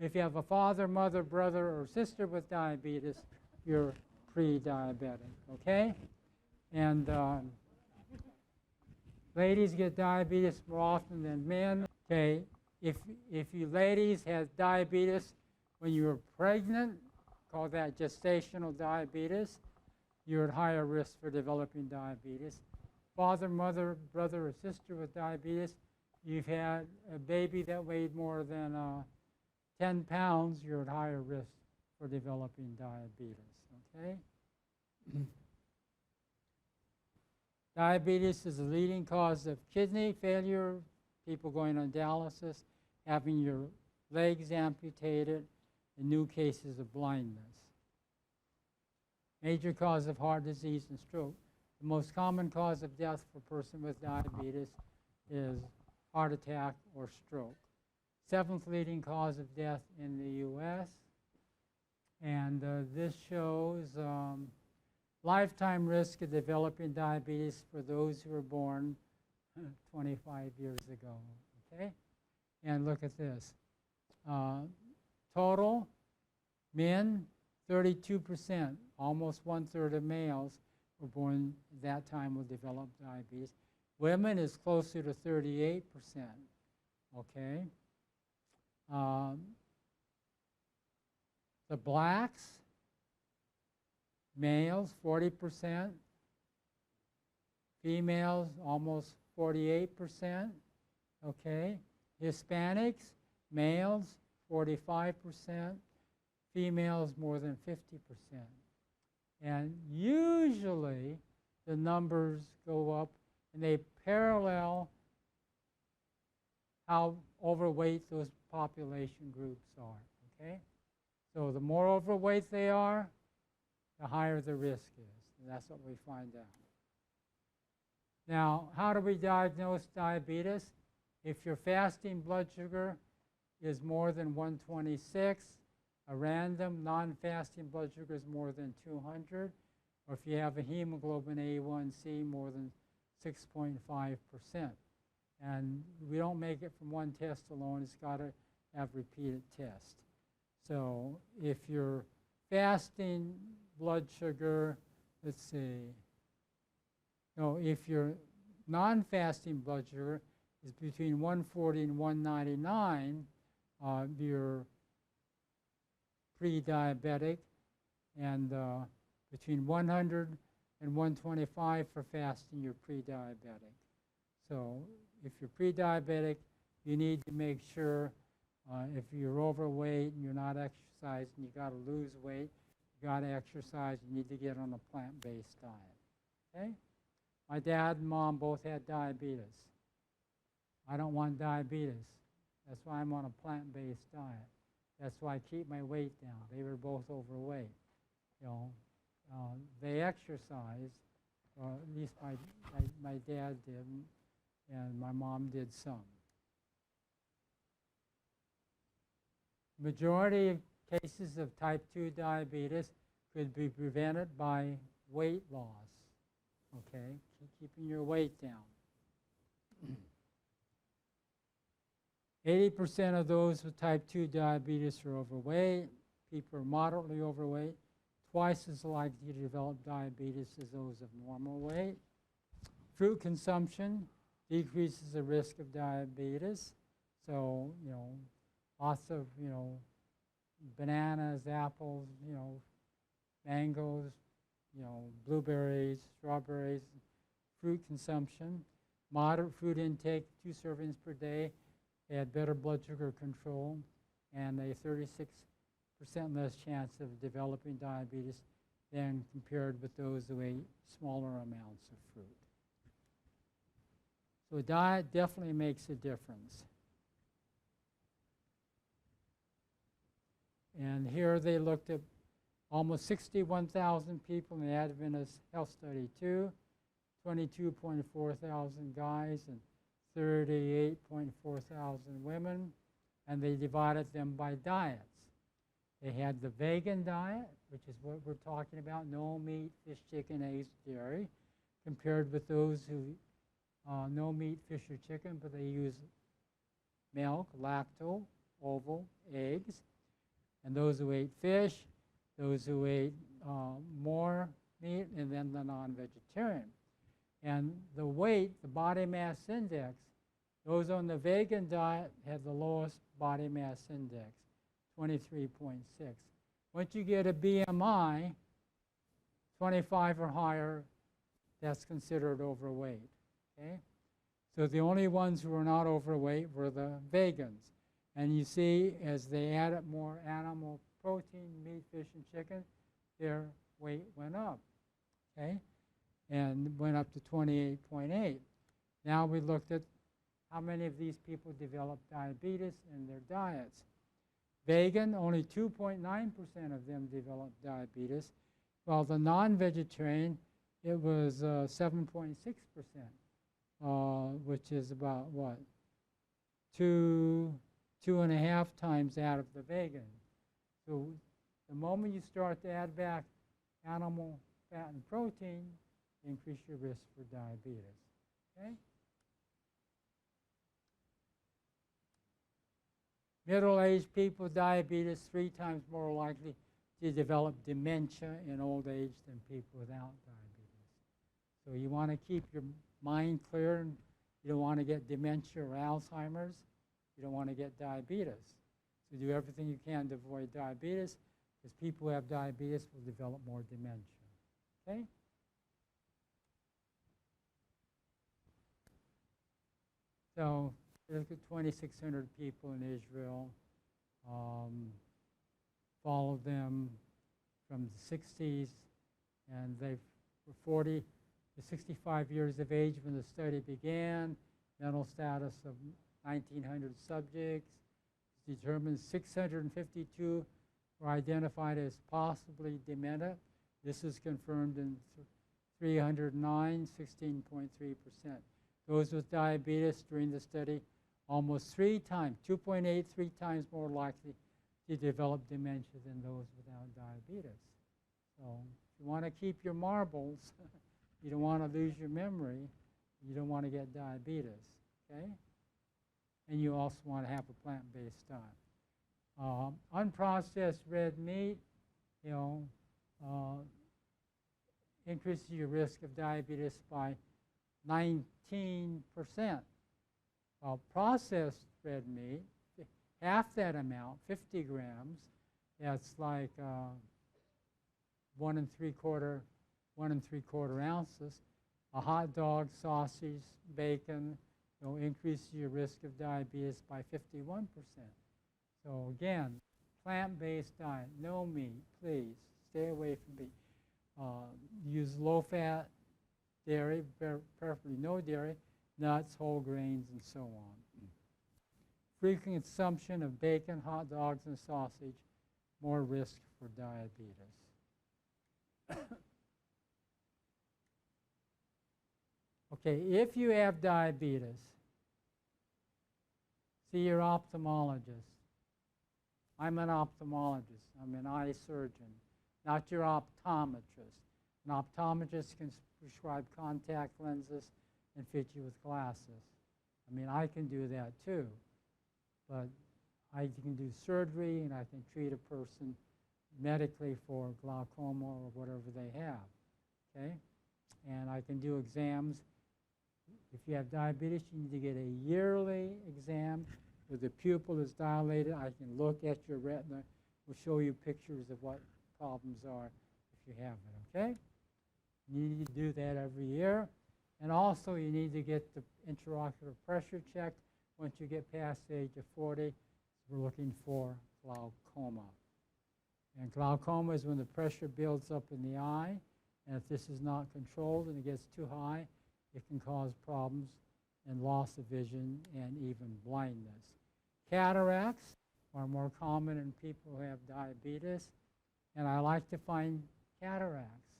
If you have a father, mother, brother, or sister with diabetes, you're pre-diabetic, okay? And ladies get diabetes more often than men. Okay, if you ladies had diabetes when you were pregnant, call that gestational diabetes, you're at higher risk for developing diabetes. Father, mother, brother, or sister with diabetes, you've had a baby that weighed more than 10 pounds, you're at higher risk for developing diabetes, okay? Diabetes is the leading cause of kidney failure, people going on dialysis, having your legs amputated, and new cases of blindness. Major cause of heart disease and stroke. The most common cause of death for a person with diabetes is heart attack or stroke. 7th leading cause of death in the U.S. And this shows lifetime risk of developing diabetes for those who were born 25 years ago, okay? And look at this. Total, men, 32%, almost 1/3 of males were born at that time will develop diabetes. Women is closer to 38%, okay? The blacks, males, 40%. Females, almost 48%. Okay. Hispanics, males, 45%. Females, more than 50%. And usually, the numbers go up, and they parallel how overweight those population groups are. Okay. So the more overweight they are, the higher the risk is. And that's what we find out. Now, how do we diagnose diabetes? If your fasting blood sugar is more than 126, a random non-fasting blood sugar is more than 200, or if you have a hemoglobin A1C more than 6.5%. And we don't make it from one test alone. It's got to have repeated tests. So if your fasting blood sugar, let's see, no, if your non-fasting blood sugar is between 140 and 199, you're pre-diabetic, and between 100 and 125 for fasting, you're pre-diabetic. So if you're pre-diabetic, you need to make sure if you're overweight and you're not exercising, you got to lose weight, you got to exercise, you need to get on a plant-based diet, okay? My dad and mom both had diabetes. I don't want diabetes. That's why I'm on a plant-based diet. That's why I keep my weight down. They were both overweight. You know, they exercised, or at least my dad did, and my mom did some. Majority of cases of type 2 diabetes could be prevented by weight loss, okay? Keeping your weight down. 80% of those with type 2 diabetes are overweight. People are moderately overweight, twice as likely to develop diabetes as those of normal weight. Fruit consumption decreases the risk of diabetes. So, you know, lots of, you know, bananas, apples, you know, mangoes, you know, blueberries, strawberries, fruit consumption, moderate fruit intake, 2 servings per day. They had better blood sugar control and a 36% less chance of developing diabetes than compared with those who ate smaller amounts of fruit. So a diet definitely makes a difference. And here they looked at almost 61,000 people in the Adventist Health Study 2, 22.4 thousand guys and 38.4 thousand women, and they divided them by diets. They had the vegan diet, which is what we're talking about, no meat, fish, chicken, eggs, dairy, compared with those who no meat, fish, or chicken, but they use milk, lacto, oval, eggs, and those who ate fish, those who ate more meat, and then the non-vegetarian. And the weight, the body mass index, those on the vegan diet had the lowest body mass index, 23.6. Once you get a BMI, 25 or higher, that's considered overweight, okay? So the only ones who were not overweight were the vegans. And you see, as they added more animal protein, meat, fish, and chicken, their weight went up, okay? And went up to 28.8. Now we looked at how many of these people developed diabetes in their diets. Vegan, only 2.9% of them developed diabetes, while the non-vegetarian, it was 7.6%, which is about what? 2.5 times that of the vegan. So the moment you start to add back animal fat and protein, increase your risk for diabetes, okay? Middle-aged people with diabetes, 3 times more likely to develop dementia in old age than people without diabetes. So you want to keep your mind clear, and you don't want to get dementia or Alzheimer's. You don't want to get diabetes. So do everything you can to avoid diabetes, because people who have diabetes will develop more dementia, okay? So look at 2,600 people in Israel. Followed them from the 60s, and they were 40 to 65 years of age when the study began. Mental status of 1,900 subjects. Determined 652 were identified as possibly dementia. This is confirmed in 309, 16.3%. Those with diabetes during the study, almost 3 times, 2.83 times more likely to develop dementia than those without diabetes. So if you want to keep your marbles, you don't want to lose your memory, you don't want to get diabetes, okay? And you also want to have a plant-based diet. Unprocessed red meat, increases your risk of diabetes by 19%. While processed red meat, half that amount, 50 grams, that's like 1 3/4 ounces. A hot dog, sausage, bacon, increase your risk of diabetes by 51%. So again, plant-based diet, no meat, please, stay away from meat. Use low-fat dairy, preferably no dairy, nuts, whole grains, and so on. Frequent consumption of bacon, hot dogs, and sausage, more risk for diabetes. Okay, if you have diabetes, see your ophthalmologist. I'm an ophthalmologist. I'm an eye surgeon, not your optometrist. An optometrist can prescribe contact lenses and fit you with glasses. I mean, I can do that too, but I can do surgery and I can treat a person medically for glaucoma or whatever they have, okay? And I can do exams. If you have diabetes, you need to get a yearly exam where the pupil is dilated. I can look at your retina. We'll show you pictures of what problems are if you have it, okay? You need to do that every year. And also, you need to get the intraocular pressure checked once you get past the age of 40. We're looking for glaucoma. And glaucoma is when the pressure builds up in the eye. And if this is not controlled and it gets too high, it can cause problems and loss of vision and even blindness. Cataracts are more common in people who have diabetes. And I like to find cataracts,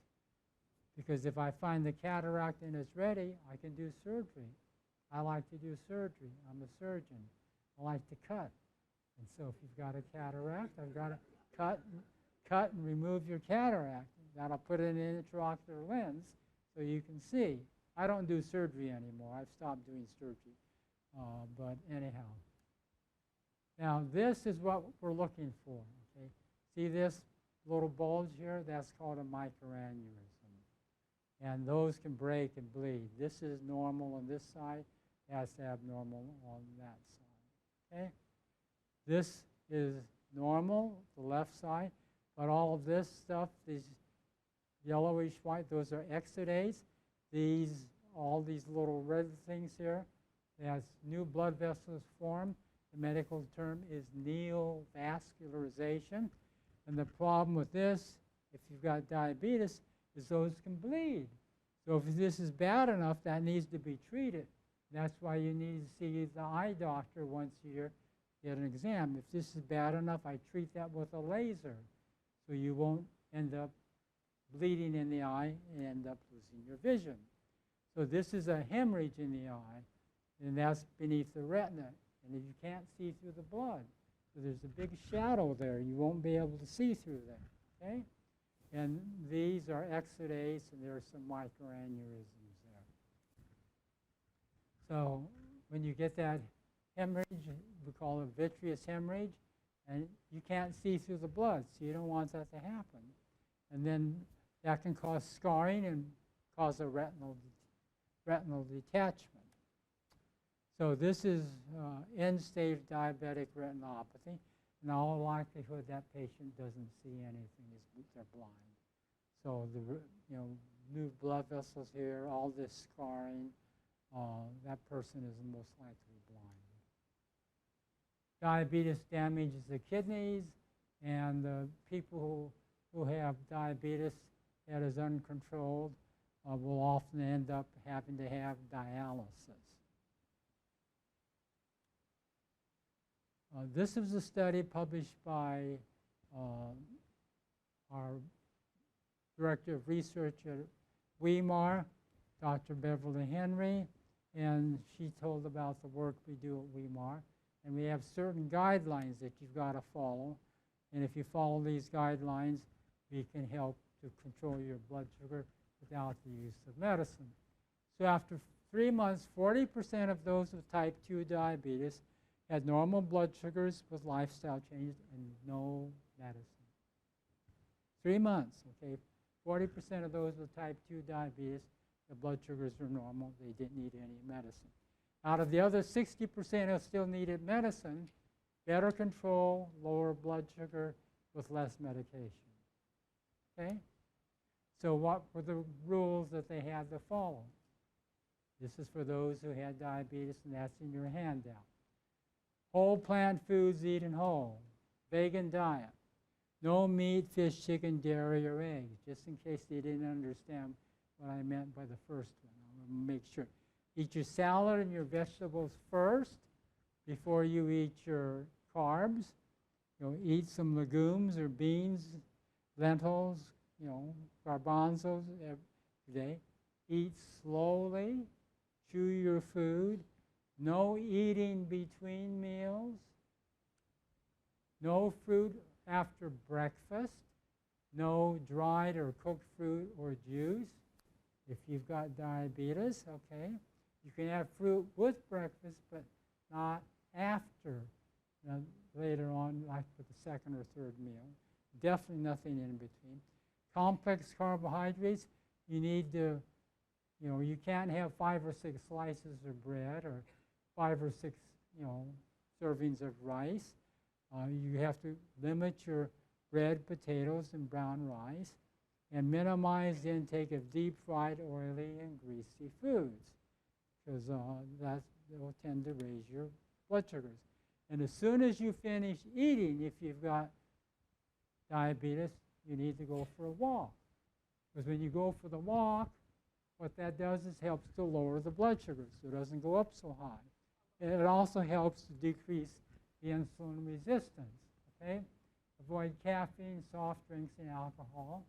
because if I find the cataract and it's ready, I can do surgery. I like to do surgery. I'm a surgeon. I like to cut. And so if you've got a cataract, I've got to cut and remove your cataract. Then I'll put in an intraocular lens so you can see. I don't do surgery anymore. I've stopped doing surgery. But anyhow. Now, this is what we're looking for, okay? See this little bulge here? That's called a microaneurysm. And those can break and bleed. This is normal on this side. That's abnormal on that side. Okay? This is normal, the left side. But all of this stuff, these yellowish white, those are exudates. All these little red things here, as new blood vessels form. The medical term is neovascularization. And the problem with this, if you've got diabetes, is those can bleed. So if this is bad enough, that needs to be treated. That's why you need to see the eye doctor once a year, get an exam. If this is bad enough, I treat that with a laser. So you won't end up bleeding in the eye and end up losing your vision. So this is a hemorrhage in the eye, and that's beneath the retina. And if you can't see through the blood, so there's a big shadow there. You won't be able to see through there, okay? And these are exudates, and there are some microaneurysms there. So when you get that hemorrhage, we call it vitreous hemorrhage, and you can't see through the blood, so you don't want that to happen. And then that can cause scarring and cause a retinal detachment. So this is end-stage diabetic retinopathy. In all likelihood, that patient doesn't see anything; they're blind. So the new blood vessels here, all this scarring, that person is most likely blind. Diabetes damages the kidneys, and the people who have diabetes that is uncontrolled will often end up having to have dialysis. This is a study published by our Director of Research at Weimar, Dr. Beverly Henry, and she told about the work we do at Weimar. And we have certain guidelines that you've got to follow. And if you follow these guidelines, we can help to control your blood sugar without the use of medicine. So after 3 months, 40% of those with type 2 diabetes had normal blood sugars with lifestyle changes and no medicine. 3 months, okay? 40% of those with type 2 diabetes, the blood sugars were normal. They didn't need any medicine. Out of the other 60% who still needed medicine, better control, lower blood sugar with less medication. Okay? So what were the rules that they had to follow? This is for those who had diabetes, and that's in your handout. Whole plant foods eaten whole. Vegan diet. No meat, fish, chicken, dairy, or eggs, just in case they didn't understand what I meant by the first one. I want to make sure. Eat your salad and your vegetables first before you eat your carbs. Eat some legumes or beans, lentils, garbanzos every day. Eat slowly. Chew your food. No eating between meals. No fruit after breakfast. No dried or cooked fruit or juice. If you've got diabetes, okay. You can have fruit with breakfast, but not after, later on, like with the second or third meal. Definitely nothing in between. Complex carbohydrates, you need to, you can't have 5 or 6 slices of bread or 5 or 6, servings of rice. You have to limit your bread, potatoes, and brown rice, and minimize the intake of deep-fried, oily, and greasy foods, because that will tend to raise your blood sugars. And as soon as you finish eating, if you've got diabetes, you need to go for a walk. Because when you go for the walk, what that does is helps to lower the blood sugar so it doesn't go up so high. And it also helps to decrease the insulin resistance, okay? Avoid caffeine, soft drinks, and alcohol.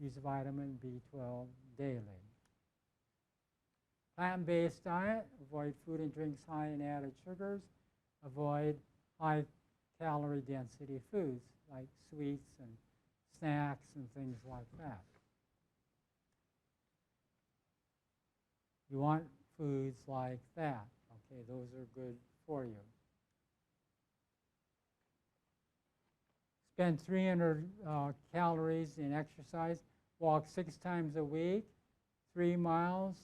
Use vitamin B12 daily. Plant-based diet, avoid food and drinks high in added sugars. Avoid high calorie density foods like sweets and snacks and things like that. You want foods like that, okay? Those are good for you. spend 300 calories in exercise, walk 6 times a week, 3 miles,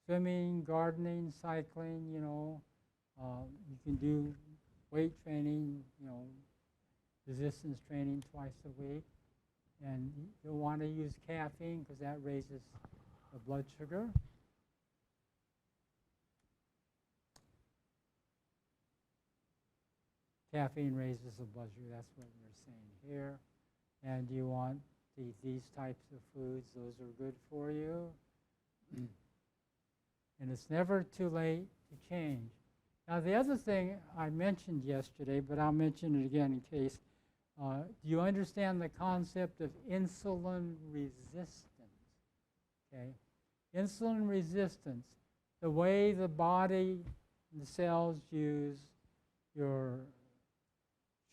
swimming, gardening, cycling, you know. You can do weight training, you know, resistance training twice a week. And you'll want to use caffeine because that raises the blood sugar. Caffeine raises the blood sugar, that's what we're saying here. And you want to eat these types of foods, those are good for you. And it's never too late to change. Now the other thing I mentioned yesterday, but I'll mention it again in case, do you understand the concept of insulin resistance? Okay, insulin resistance, the way the body and the cells use your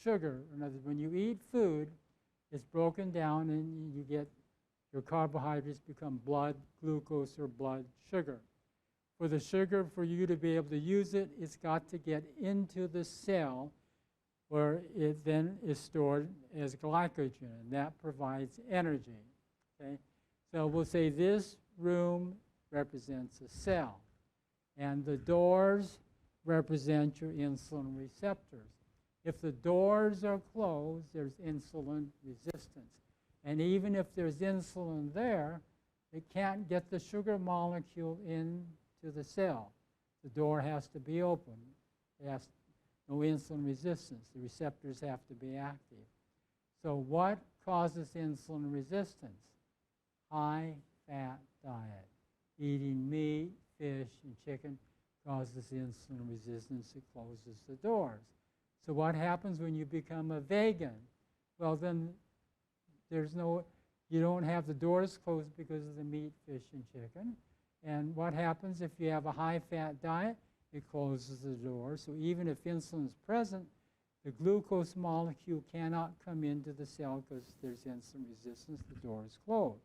sugar. In other words, when you eat food, it's broken down and you get your carbohydrates become blood glucose or blood sugar. For the sugar, for you to be able to use it, it's got to get into the cell where it then is stored as glycogen, and that provides energy. Okay? So we'll say this room represents a cell, and the doors represent your insulin receptors. If the doors are closed, there's insulin resistance. And even if there's insulin there, it can't get the sugar molecule into the cell. The door has to be open. It has no insulin resistance. The receptors have to be active. So what causes insulin resistance? High-fat diet. Eating meat, fish, and chicken causes insulin resistance. It closes the doors. So what happens when you become a vegan? Well, then you don't have the doors closed because of the meat, fish, and chicken. And what happens if you have a high-fat diet? It closes the door. So even if insulin is present, the glucose molecule cannot come into the cell because there's insulin resistance. The door is closed.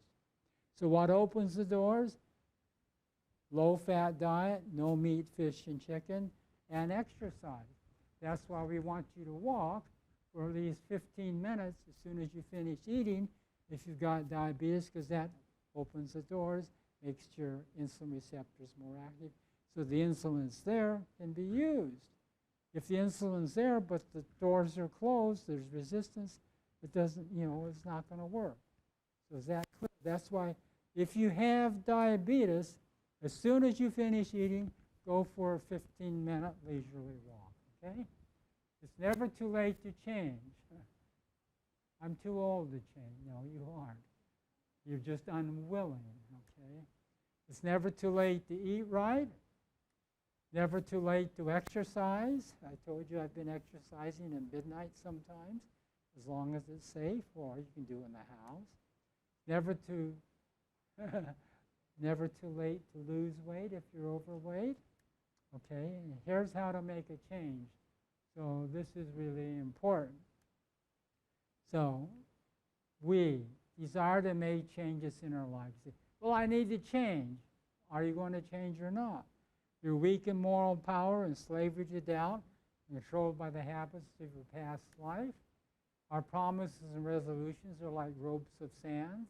So what opens the doors? Low-fat diet, no meat, fish, and chicken, and exercise. That's why we want you to walk for at least 15 minutes as soon as you finish eating if you've got diabetes, because that opens the doors, makes your insulin receptors more active. So the insulin's there, can be used. If the insulin's there but the doors are closed, there's resistance, it doesn't, it's not going to work. So is that clear? That's why if you have diabetes, as soon as you finish eating, go for a 15-minute leisurely walk, okay? It's never too late to change. I'm too old to change. No, you aren't. You're just unwilling, okay? It's never too late to eat right. Never too late to exercise. I told you I've been exercising at midnight sometimes, as long as it's safe, or you can do it in the house. Never too late to lose weight if you're overweight. Okay, and here's how to make a change. So this is really important. So we desire to make changes in our lives. Well, I need to change. Are you going to change or not? You're weak in moral power and slavery to doubt, controlled by the habits of your past life. Our promises and resolutions are like ropes of sand.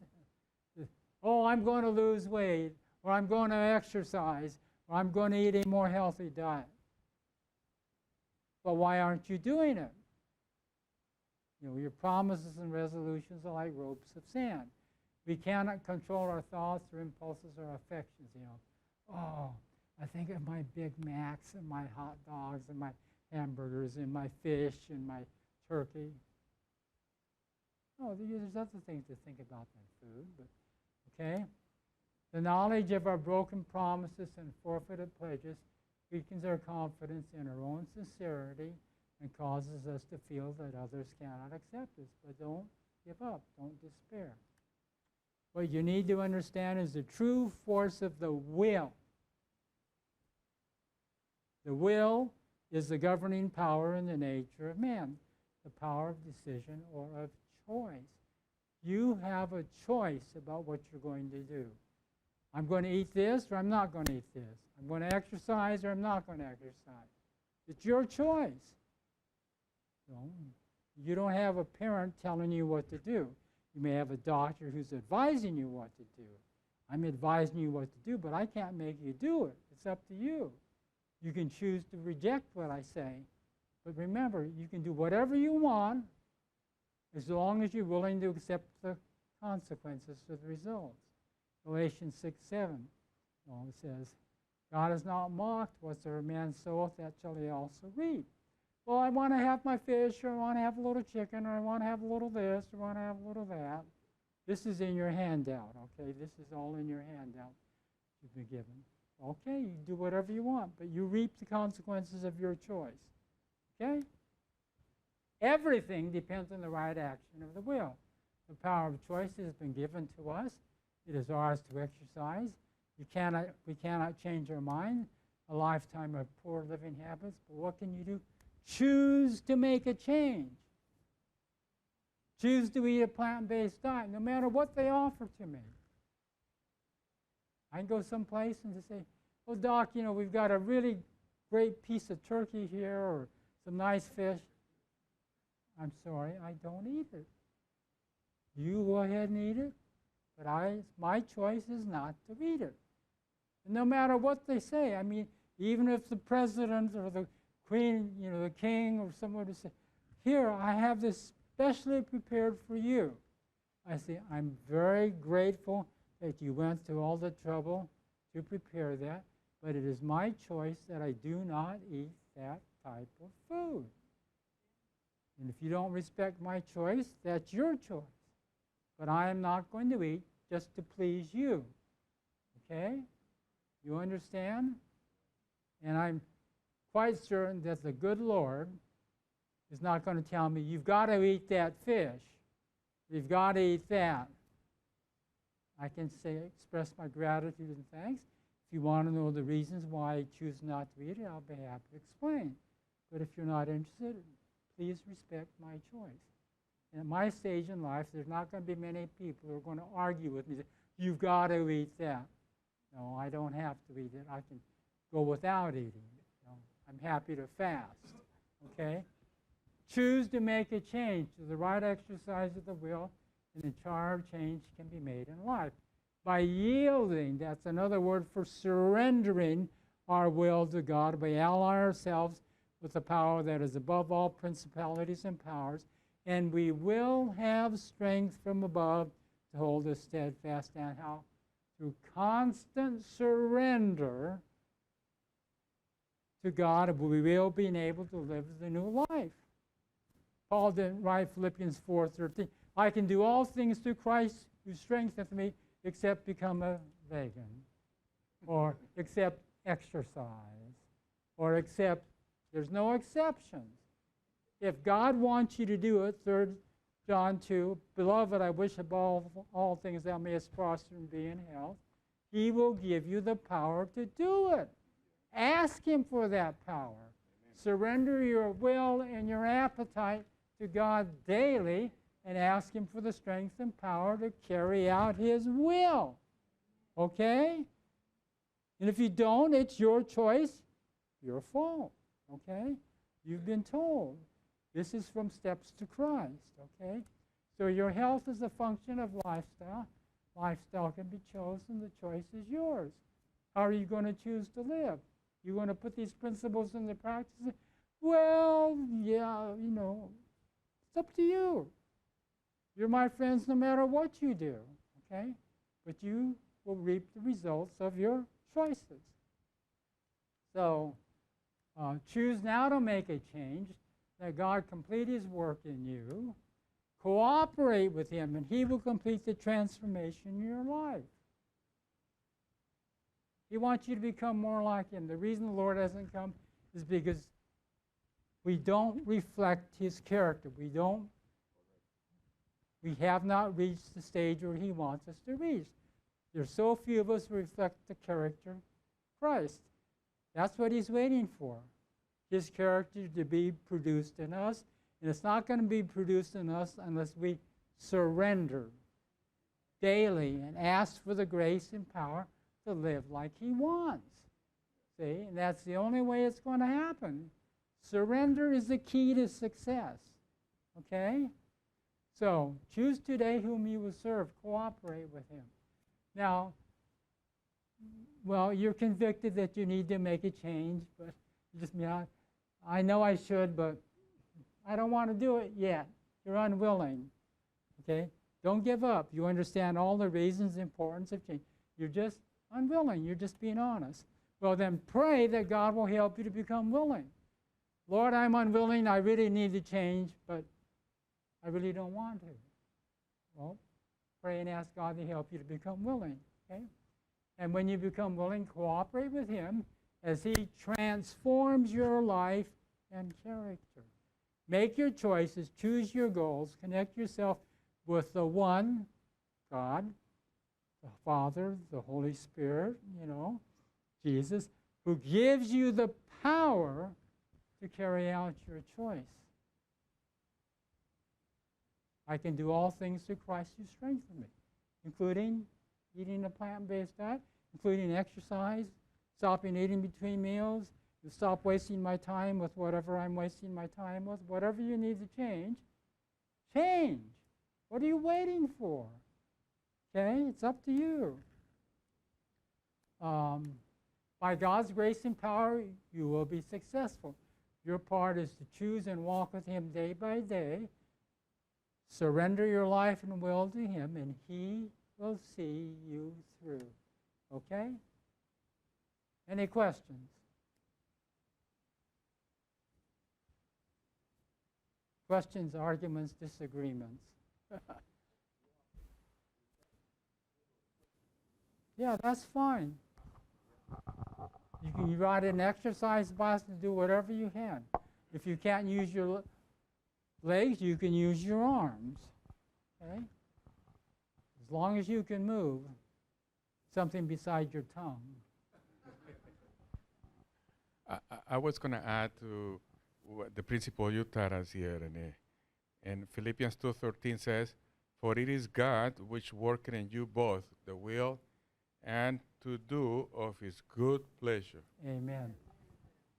Oh, I'm going to lose weight, or I'm going to exercise, or I'm going to eat a more healthy diet. But why aren't you doing it? Your promises and resolutions are like ropes of sand. We cannot control our thoughts or impulses or affections. Oh, I think of my Big Macs and my hot dogs and my hamburgers and my fish and my turkey. No, there's other things to think about than food, but okay? The knowledge of our broken promises and forfeited pledges weakens our confidence in our own sincerity and causes us to feel that others cannot accept us. But don't give up. Don't despair. What you need to understand is the true force of the will. The will is the governing power in the nature of man, the power of decision or of choice. You have a choice about what you're going to do. I'm going to eat this or I'm not going to eat this. I'm going to exercise or I'm not going to exercise. It's your choice. So You don't have a parent telling you what to do. You may have a doctor who's advising you what to do. I'm advising you what to do, but I can't make you do it. It's up to you. You can choose to reject what I say. But remember, you can do whatever you want as long as you're willing to accept the consequences of the results. Galatians 6:7, well, it says, God is not mocked. Whatsoever man soweth, that shall he also reap. Well, I want to have my fish, or I want to have a little chicken, or I want to have a little this, or I want to have a little that. This is in your handout, okay? This is all in your handout you've been given. Okay, you do whatever you want, but you reap the consequences of your choice, okay? Everything depends on the right action of the will. The power of choice has been given to us. It is ours to exercise. We cannot change our mind, a lifetime of poor living habits, but what can you do? Choose to make a change. Choose to eat a plant-based diet, no matter what they offer to me. I can go someplace and just say, oh, Doc, you know, we've got a really great piece of turkey here or some nice fish. I'm sorry, I don't eat it. You go ahead and eat it, but my choice is not to eat it. And no matter what they say, I mean, even if the president or the queen, you know, the king or someone to say, here, I have this specially prepared for you. I say, I'm very grateful that you went through all the trouble to prepare that, but it is my choice that I do not eat that type of food. And if you don't respect my choice, that's your choice. But I am not going to eat just to please you. Okay? You understand? And I'm quite certain that the good Lord is not going to tell me, you've got to eat that fish. You've got to eat that. I can say, express my gratitude and thanks. If you want to know the reasons why I choose not to eat it, I'll be happy to explain. But if you're not interested, please respect my choice. And at my stage in life, there's not going to be many people who are going to argue with me, you've got to eat that. No, I don't have to eat it. I can go without eating it. No, I'm happy to fast. Okay? Choose to make a change to the right exercise of the will, and a charge change can be made in life. By yielding, that's another word for surrendering our will to God, we ally ourselves with the power that is above all principalities and powers, and we will have strength from above to hold us steadfast. And how? Through constant surrender to God, we will be able to live the new life. Paul didn't write Philippians 4:13, I can do all things through Christ who strengthens me, except become a vegan, or except exercise, or except, there's no exceptions. If God wants you to do it, 3 John 2, beloved, I wish above all things thou mayest prosper and be in health, he will give you the power to do it. Ask him for that power. Amen. Surrender your will and your appetite to God daily and ask him for the strength and power to carry out his will. Okay? And if you don't, it's your choice, your fault. Okay? You've been told. This is from Steps to Christ. Okay? So your health is a function of lifestyle. Lifestyle can be chosen. The choice is yours. How are you going to choose to live? You're going to put these principles into practice? Well, yeah, you know, it's up to you. You're my friends no matter what you do, okay? But you will reap the results of your choices. So choose now to make a change, that God complete his work in you. Cooperate with him, and he will complete the transformation in your life. He wants you to become more like him. The reason the Lord hasn't come is because we don't reflect his character. We have not reached the stage where he wants us to reach. There's so few of us who reflect the character of Christ. That's what he's waiting for. His character to be produced in us. And it's not going to be produced in us unless we surrender daily and ask for the grace and power to live like he wants. See? And that's the only way it's going to happen. Surrender is the key to success. Okay? So choose today whom you will serve. Cooperate with him. Now, well, you're convicted that you need to make a change, but you just, I know I should, but I don't want to do it yet. You're unwilling. Okay? Don't give up. You understand all the reasons, the importance of change. You're just unwilling. You're just being honest. Well, then pray that God will help you to become willing. Lord, I'm unwilling. I really need to change, but I really don't want to. Well, pray and ask God to help you to become willing. Okay? And when you become willing, cooperate with him as he transforms your life and character. Make your choices, choose your goals, connect yourself with the one, God, the Father, the Holy Spirit, Jesus, who gives you the power to carry out your choice. I can do all things through Christ who strengthens me, including eating a plant-based diet, including exercise, stopping eating between meals, and stop wasting my time with whatever I'm wasting my time with. Whatever you need to change, change. What are you waiting for? Okay, it's up to you. By God's grace and power, you will be successful. Your part is to choose and walk with him day by day. Surrender your life and will to him, and he will see you through. Okay? Any questions? Questions, arguments, disagreements? Yeah, that's fine. You can ride an exercise bus and do whatever you can. If you can't use your legs, you can use your arms. Okay? As long as you can move something besides your tongue. I was going to add to the principle you taught us here, Rene. And Philippians 2:13 says, "For it is God which worketh in you both the will and to do of his good pleasure." Amen.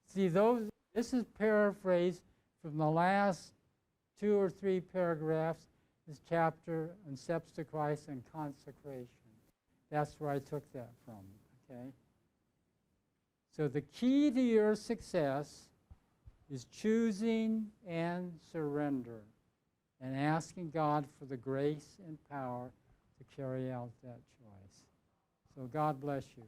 See, this is paraphrased from the last 2 or 3 paragraphs, this chapter on steps to Christ and consecration. That's where I took that from, okay? So the key to your success is choosing and surrender and asking God for the grace and power to carry out that choice. So God bless you.